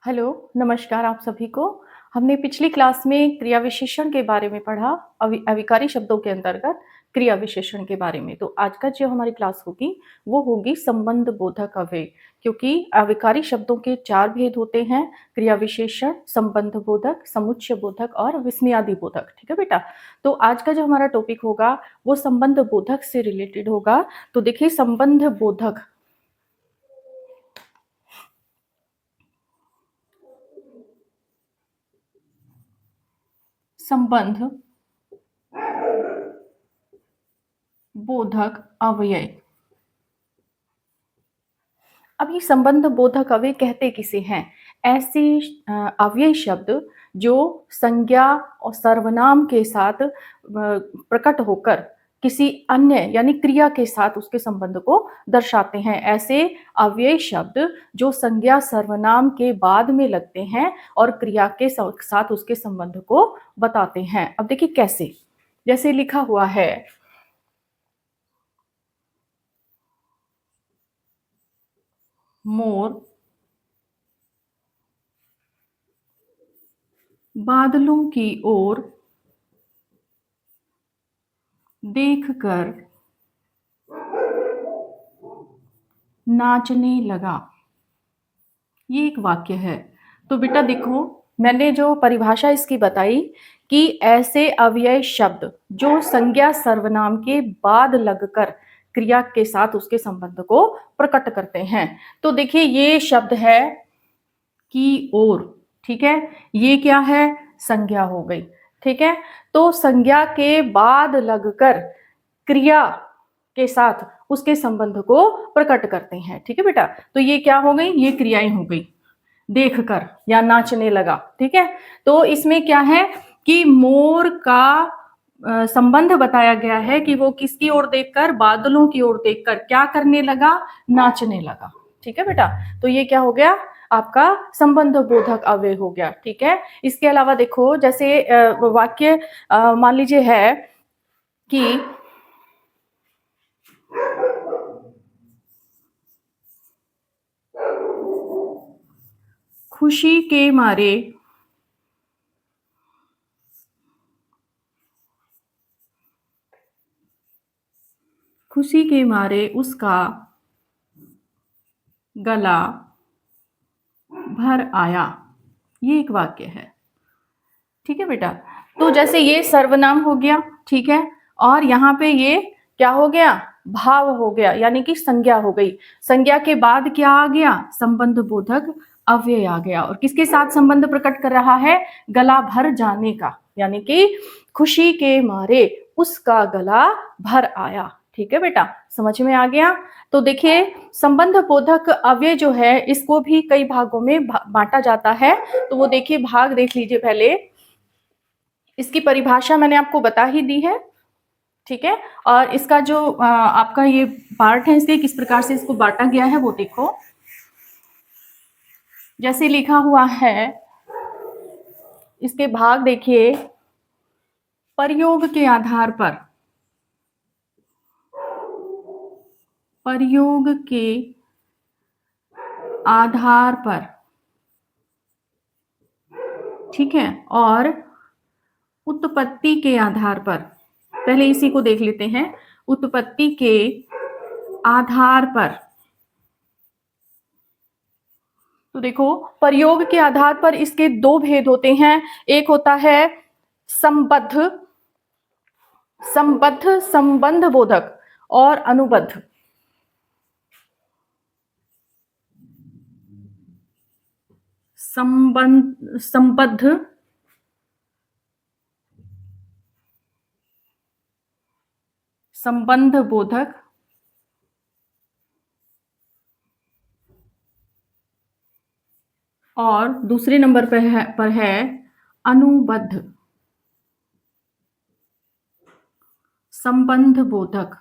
Hello, नमस्कार आप सभी को। हमने पिछली क्लास में क्रिया विशेषण के बारे में पढ़ा, अविकारी शब्दों के अंतर्गत क्रिया विशेषण के बारे में। तो आज का जो हमारी क्लास होगी, वो होगी संबंध बोधक अव्यय, क्योंकि अविकारी शब्दों के 4 भेद होते हैं: क्रिया विशेषण, संबंध बोधक, समुच्चय बोधक और विस्मयादि बोधक। ठीक है बेटा? तो आज का जो हमारा टॉपिक होगा, वो संबंध बोधक से रिलेटेड होगा। तो देखिए संबंध बोधक, संबंध बोधक अव्यय। अब ये संबंध बोधक अव्यय कहते किसे हैं? ऐसे अव्यय शब्द जो संज्ञा और सर्वनाम के साथ प्रकट होकर किसी अन्य यानी क्रिया के साथ उसके संबंध को दर्शाते हैं। ऐसे अव्यय शब्द जो संज्ञा सर्वनाम के बाद में लगते हैं और क्रिया के साथ उसके संबंध को बताते हैं। अब देखिए कैसे, जैसे लिखा हुआ है, मोर बादलों की ओर देखकर नाचने लगा। ये एक वाक्य है। तो बेटा देखो, मैंने जो परिभाषा इसकी बताई कि ऐसे अव्यय शब्द जो संज्ञा सर्वनाम के बाद लगकर क्रिया के साथ उसके संबंध को प्रकट करते हैं। तो देखिए ये शब्द है की ओर, ठीक है, ये क्या है? संज्ञा हो गई। ठीक है, तो संज्ञा के बाद लगकर क्रिया के साथ उसके संबंध को प्रकट करते हैं। ठीक है बेटा? तो ये क्या हो गई? ये क्रियाएं हो गई। देखकर या नाचने लगा। ठीक है, तो इसमें क्या है कि मोर का संबंध बताया गया है कि वो किसकी ओर देखकर? बादलों की ओर देखकर क्या करने लगा? नाचने लगा। ठीक है बेटा? तो ये क्या हो गया? आपका संबंध बोधक अव्यय हो गया। ठीक है, इसके अलावा देखो, जैसे वाक्य मान लीजिए है कि खुशी के मारे उसका गला भर आया। ये एक वाक्य है। ठीक है बेटा? तो जैसे ये सर्वनाम हो गया, ठीक है, और यहाँ पे ये क्या हो गया? भाव हो गया, यानी कि संज्ञा हो गई। संज्ञा के बाद क्या आ गया? संबंध बोधक अव्यय आ गया। और किसके साथ संबंध प्रकट कर रहा है? गला भर जाने का, यानी कि खुशी के मारे उसका गला भर आया। ठीक है बेटा? समझ में आ गया? तो देखिए संबंध बोधक अव्यय जो है, इसको भी कई भागों में बांटा जाता है। तो वो देखिए, भाग देख लीजिए पहले। इसकी परिभाषा मैंने आपको बता ही दी है। ठीक है, और इसका जो आपका ये पार्ट है, इसके किस प्रकार से इसको बांटा गया है वो देखो। जैसे लिखा हुआ है, इसके भाग देखिए, प्रयोग के आधार पर, प्रयोग के आधार पर, ठीक है, और उत्पत्ति के आधार पर। पहले इसी को देख लेते हैं। उत्पत्ति के आधार पर, तो देखो प्रयोग के आधार पर इसके 2 भेद होते हैं। एक होता है संबद्ध, संबंध बोधक, और अनुबद्ध। संबद्ध संबंध बोधक और दूसरे नंबर पर है अनुबद्ध संबंध बोधक।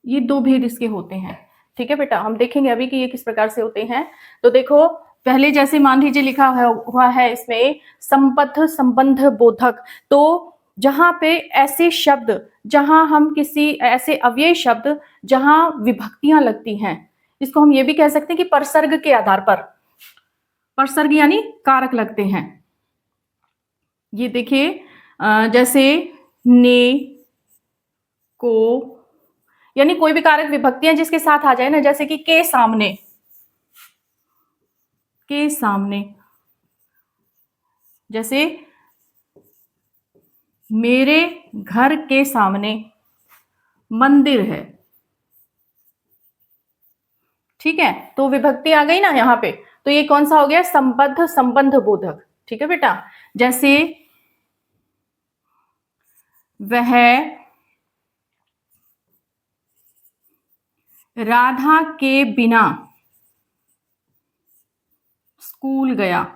ये 2 भेद इसके होते हैं। ठीक है बेटा? हम देखेंगे अभी कि ये किस प्रकार से होते हैं। तो देखो, पहले जैसे मान लीजिए लिखा हुआ है इसमें संबद्ध संबंध बोधक। तो जहां पे ऐसे शब्द, जहां हम किसी ऐसे अव्यय शब्द जहां विभक्तियां लगती हैं, इसको हम ये भी कह सकते हैं कि परसर्ग के आधार पर, परसर्ग यानी कारक लगते हैं। ये देखिए जैसे ने, को, यानी कोई भी कारक विभक्तियां जिसके साथ आ जाए ना, जैसे कि के सामने, के सामने, जैसे मेरे घर के सामने मंदिर है। ठीक है, तो विभक्ति आ गई ना यहाँ पे, तो ये कौन सा हो गया? संबद्ध संबंध बोधक। ठीक है बेटा, जैसे वह राधा के बिना स्कूल गया,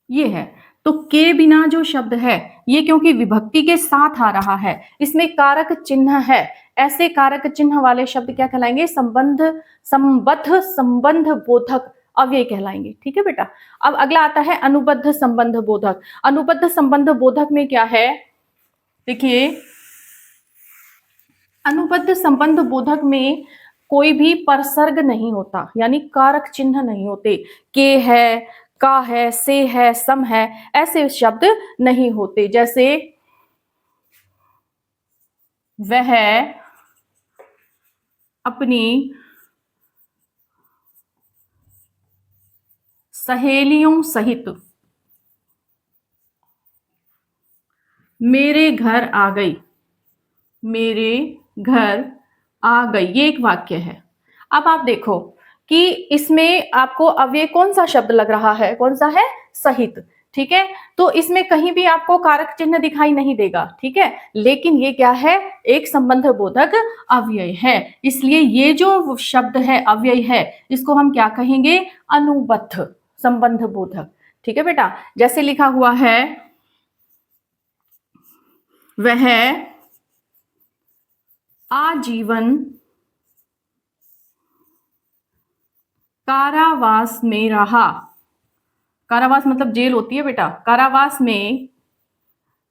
ये है। तो के बिना जो शब्द है, ये क्योंकि विभक्ति के साथ आ रहा है, इसमें कारक चिन्ह है, ऐसे कारक चिन्ह वाले शब्द क्या कहलाएंगे? संबंध संबद्ध संबंध बोधक अव्यय कहलाएंगे। ठीक है बेटा, अब अगला आता है अनुबद्ध संबंध बोधक। अनुबद्ध संबंध बोधक में क्या है? देखिए, अनुबद्ध संबंध बोधक में कोई भी परसर्ग नहीं होता, यानी कारक चिन्ह नहीं होते। के है, का है, से है, सम है, ऐसे शब्द नहीं होते। जैसे वह अपनी सहेलियों सहित मेरे घर आ गई, मेरे घर आ गई, ये एक वाक्य है। अब आप देखो कि इसमें आपको अव्यय कौन सा शब्द लग रहा है? कौन सा है? सहित। ठीक है, तो इसमें कहीं भी आपको कारक चिन्ह दिखाई नहीं देगा। ठीक है, लेकिन ये क्या है? एक संबंध बोधक अव्यय है, इसलिए ये जो शब्द है अव्यय है, इसको हम क्या कहेंगे? अनुबद्ध संबंध बोधक। ठीक है बेटा, जैसे लिखा हुआ है वह आजीवन कारावास में रहा। कारावास मतलब जेल होती है बेटा, कारावास में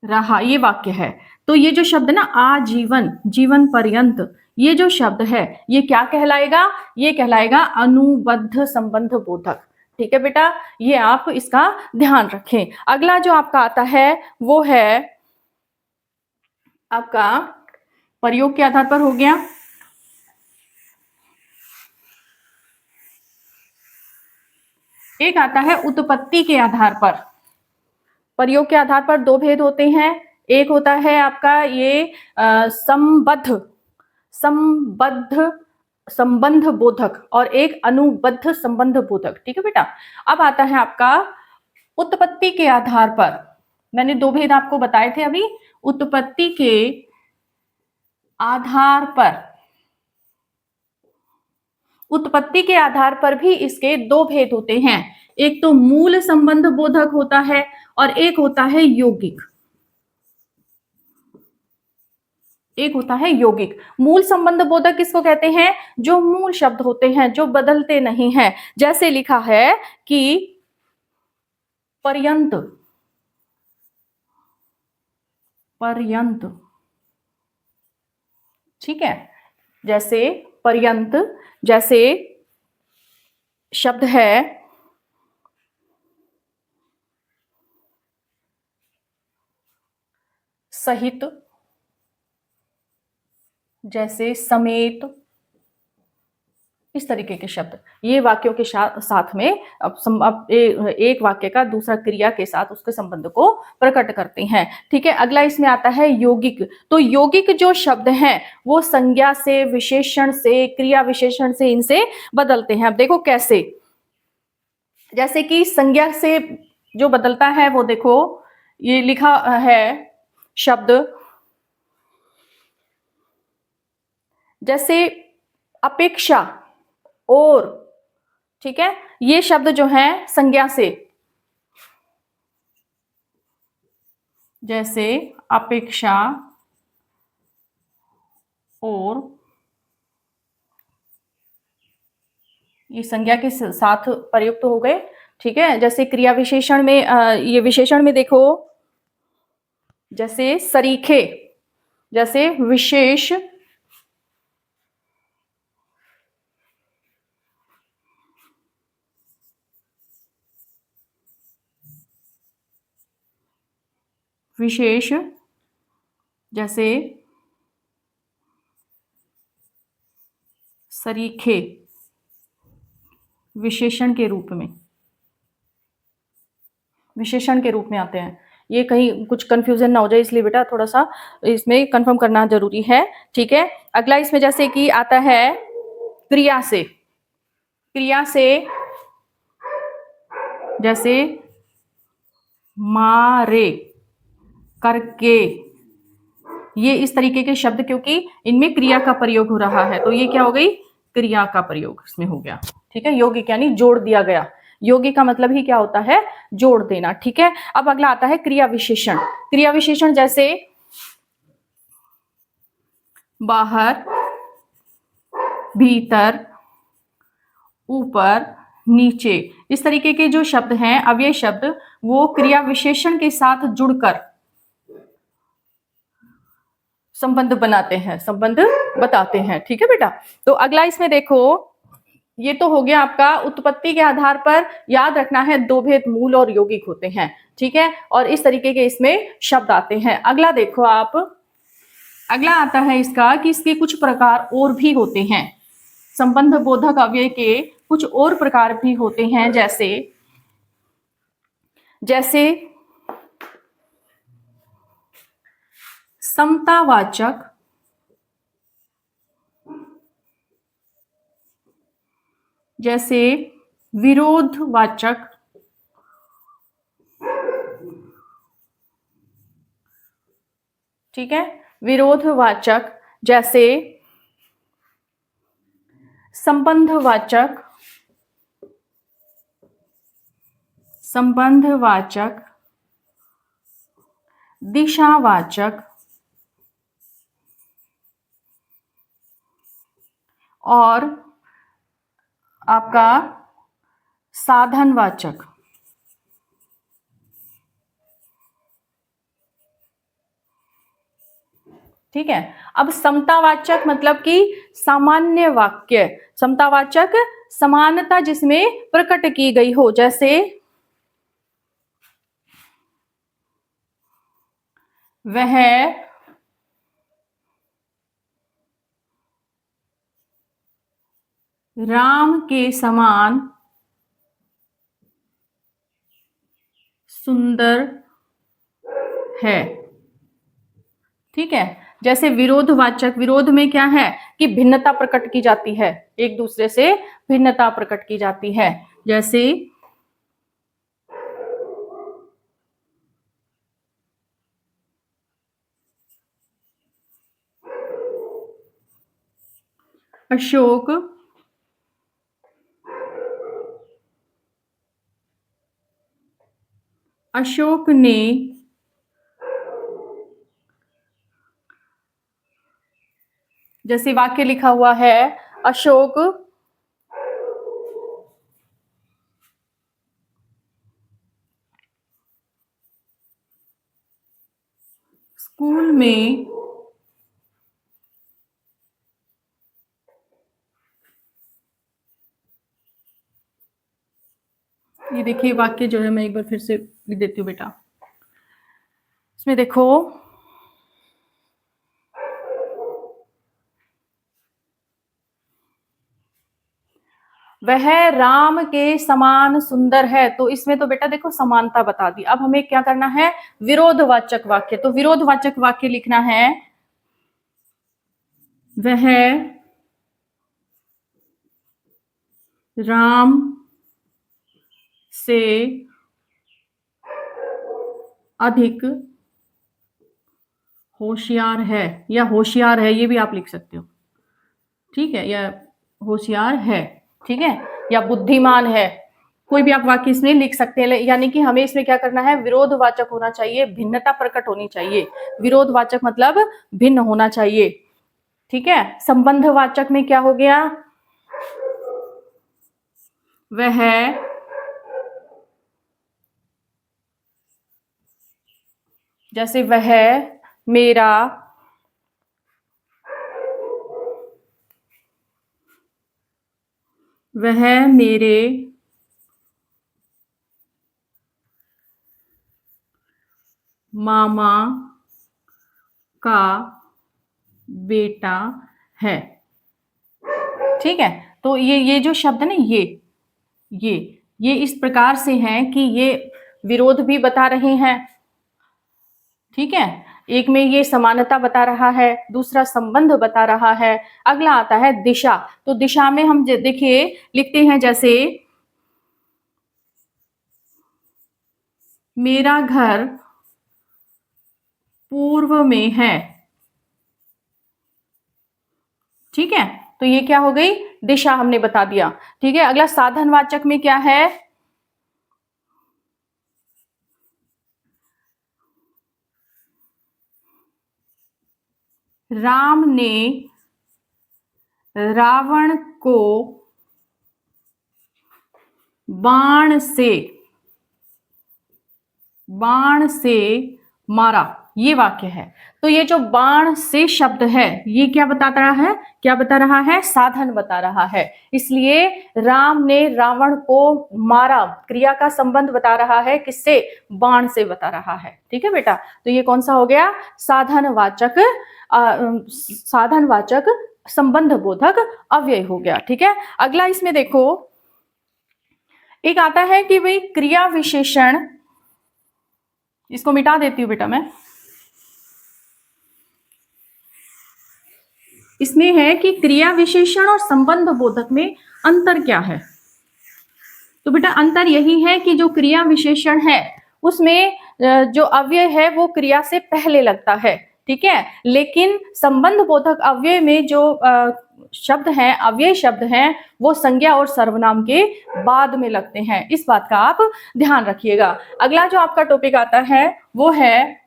रहा, ये वाक्य है। तो ये जो शब्द ना आजीवन, जीवन पर्यंत, ये जो शब्द है ये क्या कहलाएगा? ये कहलाएगा अनुबद्ध संबंध बोधक। ठीक है बेटा, ये आप इसका ध्यान रखें। अगला जो आपका आता है वो है आपका प्रयोग के आधार पर हो गया। एक आता है उत्पत्ति के आधार पर। प्रयोग के आधार पर दो भेद होते हैं, एक होता है आपका ये संबद्ध संबद्ध संबंध बोधक और एक अनुबद्ध संबंध बोधक। ठीक है बेटा, अब आता है आपका उत्पत्ति के आधार पर। मैंने दो भेद आपको बताए थे अभी। उत्पत्ति के आधार पर, उत्पत्ति के आधार पर भी इसके दो भेद होते हैं, एक तो मूल संबंध बोधक होता है और एक होता है यौगिक। एक होता है यौगिक। मूल संबंध बोधक किसको कहते हैं? जो मूल शब्द होते हैं, जो बदलते नहीं हैं। जैसे लिखा है कि पर्यंत, पर्यंत। ठीक है, जैसे पर्यंत, जैसे शब्द है सहित, जैसे समेत, इस तरीके के शब्द ये वाक्यों के साथ में अब एक वाक्य का दूसरा क्रिया के साथ उसके संबंध को प्रकट करते हैं। ठीक है, अगला इसमें आता है यौगिक। तो यौगिक जो शब्द हैं वो संज्ञा से, विशेषण से, क्रिया विशेषण से इनसे बदलते हैं। अब देखो कैसे, जैसे कि संज्ञा से जो बदलता है वो देखो, ये लिखा है शब्द जैसे अपेक्षा और, ठीक है, ये शब्द जो है संज्ञा से, जैसे अपेक्षा और, ये संज्ञा के साथ प्रयुक्त हो गए। ठीक है, जैसे क्रिया विशेषण में ये विशेषण में देखो, जैसे सरीखे, जैसे विशेष विशेष जैसे सरीखे विशेषण के रूप में, विशेषण के रूप में आते हैं। ये कहीं कुछ कंफ्यूजन ना हो जाए, इसलिए बेटा थोड़ा सा इसमें कंफर्म करना जरूरी है। ठीक है, अगला इसमें जैसे कि आता है क्रिया से, क्रिया से जैसे मारे, करके, ये इस तरीके के शब्द, क्योंकि इनमें क्रिया का प्रयोग हो रहा है, तो ये क्या हो गई, क्रिया का प्रयोग इसमें हो गया। ठीक है, यौगिक यानी जोड़ दिया गया। यौगिक का मतलब ही क्या होता है, जोड़ देना। ठीक है, अब अगला आता है क्रिया विशेषण। क्रिया विशेषण जैसे बाहर, भीतर, ऊपर, नीचे, इस तरीके के जो शब्द हैं, अब ये शब्द वो क्रिया विशेषण के साथ जुड़कर संबंध बनाते हैं, संबंध बताते हैं। ठीक है बेटा, तो अगला इसमें देखो, ये तो हो गया आपका उत्पत्ति के आधार पर याद रखना है, दो भेद मूल और यौगिक होते हैं। ठीक है, और इस तरीके के इसमें शब्द आते हैं। अगला देखो आप, अगला आता है इसका कि इसके कुछ प्रकार और भी होते हैं, संबंध बोधक अव्यय के कुछ और प्रकार भी होते हैं, जैसे जैसे समतावाचक, जैसे विरोधवाचक, ठीक है, विरोधवाचक, जैसे संबंधवाचक, संबंधवाचक, दिशावाचक और आपका साधनवाचक। ठीक है, अब समतावाचक मतलब कि सामान्य वाक्य, समतावाचक समानता जिसमें प्रकट की गई हो, जैसे वह राम के समान सुंदर है। ठीक है, जैसे विरोधवाचक, विरोध में क्या है कि भिन्नता प्रकट की जाती है, एक दूसरे से भिन्नता प्रकट की जाती है, जैसे अशोक अशोक ने जैसे वाक्य लिखा हुआ है, अशोक स्कूल में ये देखिए वाक्य जो है, मैं एक बार फिर से लिख देती हूँ बेटा। इसमें देखो, वह राम के समान सुंदर है, तो इसमें तो बेटा देखो समानता बता दी। अब हमें क्या करना है, विरोधवाचक वाक्य, तो विरोधवाचक वाक्य लिखना है, वह राम से अधिक होशियार है, या होशियार है, ये भी आप लिख सकते हो। ठीक है, या होशियार है, ठीक है, या बुद्धिमान है, कोई भी आप वाक्य इसमें लिख सकते हैं। यानी कि हमें इसमें क्या करना है, विरोधवाचक होना चाहिए, भिन्नता प्रकट होनी चाहिए। विरोधवाचक मतलब भिन्न होना चाहिए। ठीक है, संबंधवाचक में क्या हो गया, वह जैसे वह मेरा वह मेरे मामा का बेटा है। ठीक है, तो ये जो शब्द है ना, ये ये इस प्रकार से हैं कि ये विरोध भी बता रहे हैं। ठीक है, एक में ये समानता बता रहा है, दूसरा संबंध बता रहा है। अगला आता है दिशा। तो दिशा में हम देखिए लिखते हैं, जैसे मेरा घर पूर्व में है। ठीक है, तो ये क्या हो गई, दिशा हमने बता दिया। ठीक है, अगला साधनवाचक में क्या है, राम ने रावण को बाण से मारा, ये वाक्य है। तो ये जो बाण से शब्द है, ये क्या बताता रहा है, क्या बता रहा है, साधन बता रहा है। इसलिए राम ने रावण को मारा, क्रिया का संबंध बता रहा है, किससे, बाण से बता रहा है। ठीक है बेटा, तो ये कौन सा हो गया, साधनवाचक साधनवाचक संबंध बोधक अव्यय हो गया। ठीक है, अगला इसमें देखो, एक आता है कि भाई क्रिया विशेषण, इसको मिटा देती हूं बेटा मैं। इसमें है कि क्रिया विशेषण और संबंध बोधक में अंतर क्या है। तो बेटा अंतर यही है कि जो क्रिया विशेषण है उसमें जो अव्यय है वो क्रिया से पहले लगता है। ठीक है, लेकिन संबंध बोधक अव्यय में जो शब्द हैं, अव्यय शब्द हैं, वो संज्ञा और सर्वनाम के बाद में लगते हैं। इस बात का आप ध्यान रखिएगा। अगला जो आपका टॉपिक आता है वो है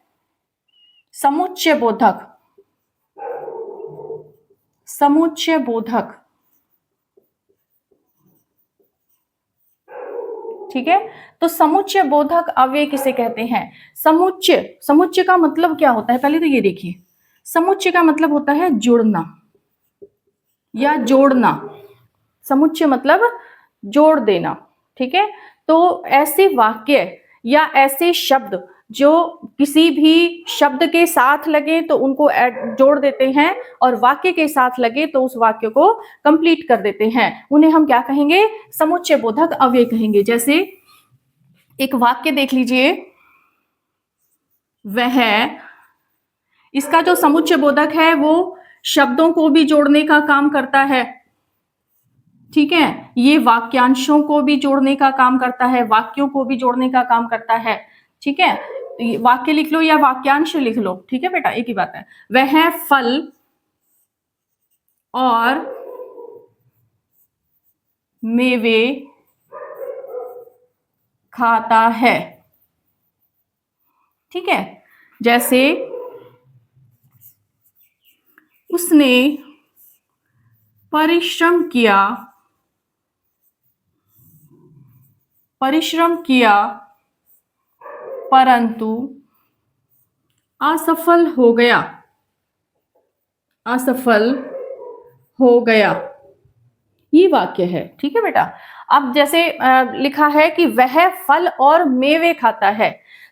समुच्चय बोधक। समुच्चय बोधक, ठीक है, तो समुच्चय बोधक अव्यय किसे कहते हैं। समुच्चय, समुच्चय का मतलब क्या होता है, पहले तो ये देखिए, समुच्चय का मतलब होता है जुड़ना या जोड़ना। समुच्चय मतलब जोड़ देना। ठीक है, तो ऐसे वाक्य या ऐसे शब्द जो किसी भी शब्द के साथ लगे तो उनको जोड़ देते हैं, और वाक्य के साथ लगे तो उस वाक्य को कंप्लीट कर देते हैं, उन्हें हम क्या कहेंगे, समुच्चय बोधक अव्यय कहेंगे। जैसे एक वाक्य देख लीजिए, वह, इसका जो समुच्चय बोधक है वो शब्दों को भी जोड़ने का काम करता है। ठीक है, ये वाक्यांशों को भी जोड़ने का काम करता है, वाक्यों को भी जोड़ने का काम करता है। ठीक है, वाक्य लिख लो या वाक्यांश लिख लो, ठीक है बेटा, एक ही बात है। वह फल और मेवे खाता है। ठीक है, जैसे उसने परिश्रम किया परंतु असफल हो गया, ये वाक्य है। ठीक है बेटा, अब जैसे लिखा है कि वह फल और मेवे खाता है,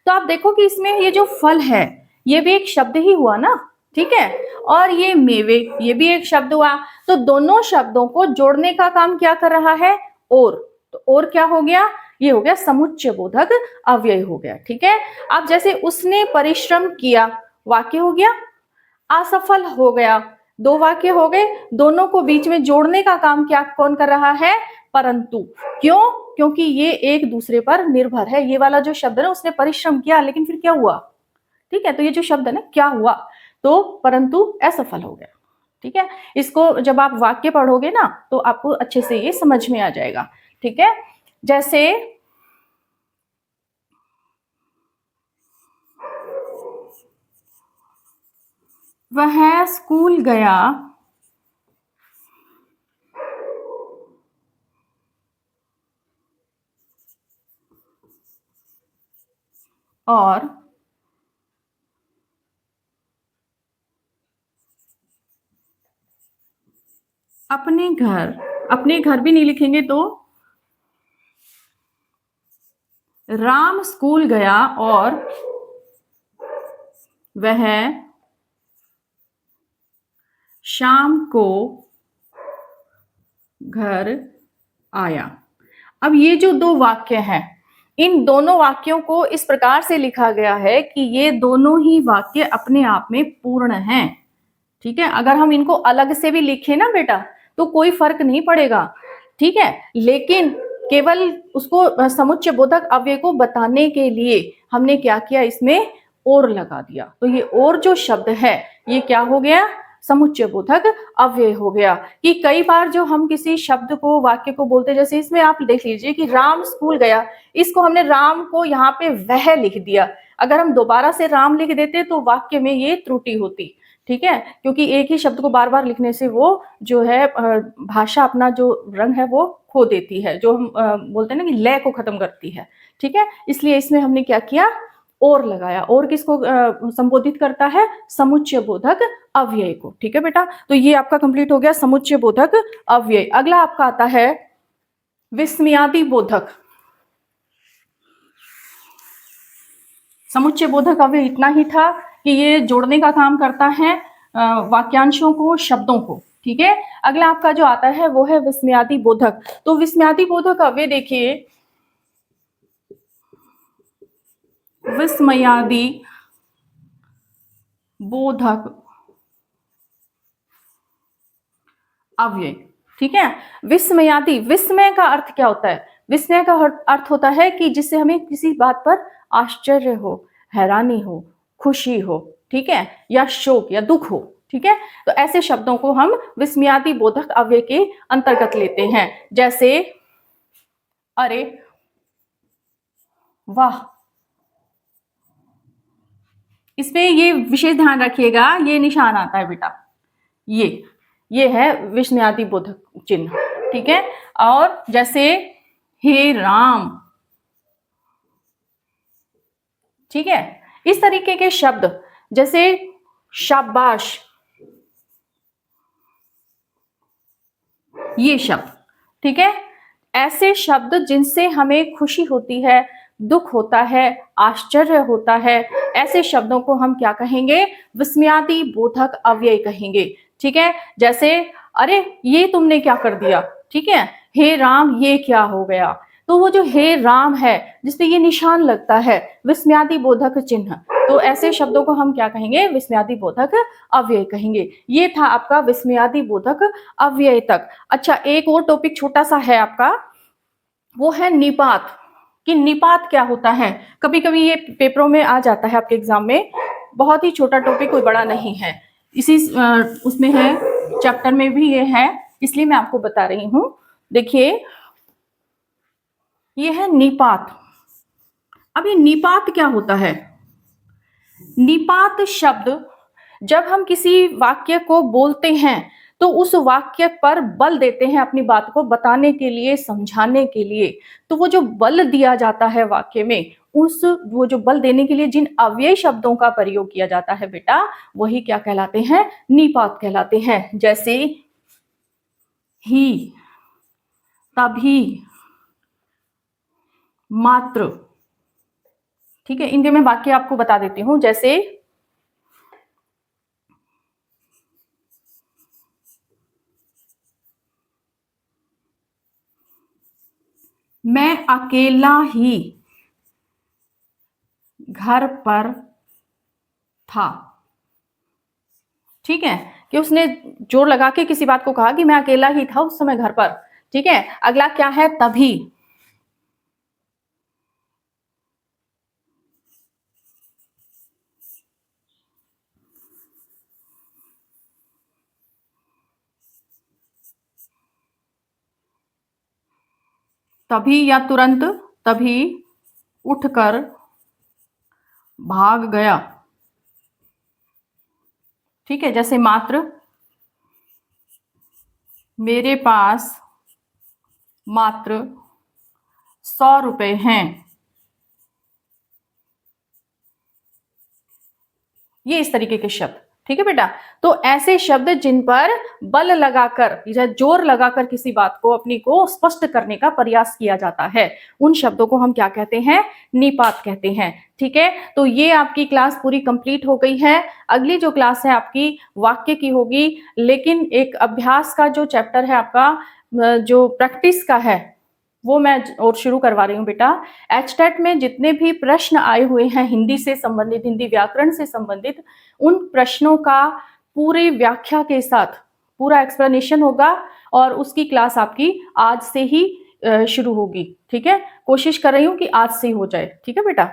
तो आप देखो कि इसमें ये जो फल है ये भी एक शब्द ही हुआ ना। ठीक है, और ये मेवे ये भी एक शब्द हुआ, तो दोनों शब्दों को जोड़ने का काम क्या कर रहा है, और, तो और क्या हो गया, ये हो गया समुच्चय बोधक अव्यय हो गया। ठीक है, अब जैसे उसने परिश्रम किया, वाक्य हो गया, असफल हो गया, दो वाक्य हो गए, दोनों को बीच में जोड़ने का काम क्या कौन कर रहा है, परंतु। क्यों, क्योंकि ये एक दूसरे पर निर्भर है। ये वाला जो शब्द है ना, उसने परिश्रम किया लेकिन फिर क्या हुआ। ठीक है, तो ये जो शब्द है ना, क्या हुआ, तो परंतु असफल हो गया। ठीक है, इसको जब आप वाक्य पढ़ोगे ना तो आपको अच्छे से ये समझ में आ जाएगा। ठीक है, जैसे वह स्कूल गया और अपने घर भी नहीं लिखेंगे तो राम स्कूल गया और वह शाम को घर आया। अब ये जो दो वाक्य हैं, इन दोनों वाक्यों को इस प्रकार से लिखा गया है कि ये दोनों ही वाक्य अपने आप में पूर्ण हैं। ठीक है, अगर हम इनको अलग से भी लिखें ना बेटा तो कोई फर्क नहीं पड़ेगा। ठीक है, लेकिन केवल उसको समुच्चय बोधक अव्यय को बताने के लिए हमने क्या किया, इसमें और लगा दिया। तो ये और जो शब्द है ये क्या हो गया, समुच्चय बोधक अव्यय हो गया। कि कई बार जो हम किसी शब्द को, वाक्य को बोलते, जैसे इसमें आप देख लीजिए कि राम स्कूल गया, इसको हमने राम को यहाँ पे वह लिख दिया। अगर हम दोबारा से राम लिख देते तो वाक्य में ये त्रुटि होती। ठीक है, क्योंकि एक ही शब्द को बार बार लिखने से वो जो है भाषा अपना जो रंग है वो खो देती है, जो हम बोलते हैं ना कि लय को खत्म करती है। ठीक है, इसलिए इसमें हमने क्या किया, और लगाया। और किसको संबोधित करता है, समुच्चय बोधक अव्यय को। ठीक है बेटा, तो ये आपका कंप्लीट हो गया समुच्चय बोधक अव्यय। अगला आपका आता है विस्मयादि बोधक। समुच्चय बोधक अव्यय इतना ही था कि ये जोड़ने का काम करता है वाक्यांशों को, शब्दों को। ठीक है, अगला आपका जो आता है वो है विस्मयादि बोधक। तो विस्मयादि बोधक अव्यय देखिए, विस्मयादि बोधक अव्यय। ठीक है, विस्मयादि, विस्मय का अर्थ क्या होता है, विस्मय का अर्थ होता है कि जिससे हमें किसी बात पर आश्चर्य हो, हैरानी हो, खुशी हो, ठीक है, या शोक या दुख हो। ठीक है, तो ऐसे शब्दों को हम विस्मयादि बोधक अव्यय के अंतर्गत लेते हैं। जैसे अरे, वाह, इसमें ये विशेष ध्यान रखिएगा, ये निशान आता है बेटा, ये है विस्मयादि बोधक चिन्ह। ठीक है, और जैसे हे राम, ठीक है, इस तरीके के शब्द, जैसे शाबाश, ये शब्द। ठीक है, ऐसे शब्द जिनसे हमें खुशी होती है, दुख होता है, आश्चर्य होता है, ऐसे शब्दों को हम क्या कहेंगे, विस्मयादि बोधक अव्यय कहेंगे। ठीक है, जैसे अरे ये तुमने क्या कर दिया, ठीक है, हे राम ये क्या हो गया। तो वो जो हे राम है जिसपे ये निशान लगता है, विस्मयादि बोधक चिन्ह, तो ऐसे शब्दों को हम क्या कहेंगे, विस्मयादि बोधक अव्यय कहेंगे। ये था आपका विस्मयादि बोधक अव्यय तक। अच्छा, एक और टॉपिक छोटा सा है आपका, वो है निपात। कि निपात क्या होता है, कभी कभी ये पेपरों में आ जाता है आपके एग्जाम में। बहुत ही छोटा टॉपिक, कोई बड़ा नहीं है, इसी उसमें है, चैप्टर में भी ये है, इसलिए मैं आपको बता रही हूं। देखिए, ये है निपात। अब ये निपात क्या होता है, निपात शब्द जब हम किसी वाक्य को बोलते हैं तो उस वाक्य पर बल देते हैं, अपनी बात को बताने के लिए, समझाने के लिए। तो वो जो बल दिया जाता है वाक्य में, उस वो जो बल देने के लिए जिन अव्यय शब्दों का प्रयोग किया जाता है बेटा, वही क्या कहलाते हैं, निपात कहलाते हैं। जैसे ही, तभी, मात्र। ठीक है, इनके मैं वाक्य आपको बता देती हूं। जैसे मैं अकेला ही घर पर था। ठीक है, कि उसने जोर लगा के किसी बात को कहा कि मैं अकेला ही था उस समय घर पर। ठीक है, अगला क्या है, तभी। तभी या तुरंत, तभी उठकर भाग गया। ठीक है, जैसे मात्र, मेरे पास मात्र 100 रुपए हैं। ये इस तरीके के शब्द। ठीक है बेटा। तो ऐसे शब्द जिन पर बल लगाकर या जोर लगाकर किसी बात को अपनी को स्पष्ट करने का प्रयास किया जाता है, उन शब्दों को हम क्या कहते हैं? निपात कहते हैं। ठीक है, तो ये आपकी क्लास पूरी कंप्लीट हो गई है। अगली जो क्लास है आपकी वाक्य की होगी, लेकिन एक अभ्यास का जो चैप्टर है आपका जो प्रैक्टिस का है वो मैं और शुरू करवा रही हूँ बेटा। एचटेट में जितने भी प्रश्न आए हुए हैं हिंदी से संबंधित, हिंदी व्याकरण से संबंधित, उन प्रश्नों का पूरी व्याख्या के साथ पूरा एक्सप्लेनेशन होगा और उसकी क्लास आपकी आज से ही शुरू होगी। ठीक है, कोशिश कर रही हूँ कि आज से ही हो जाए। ठीक है बेटा।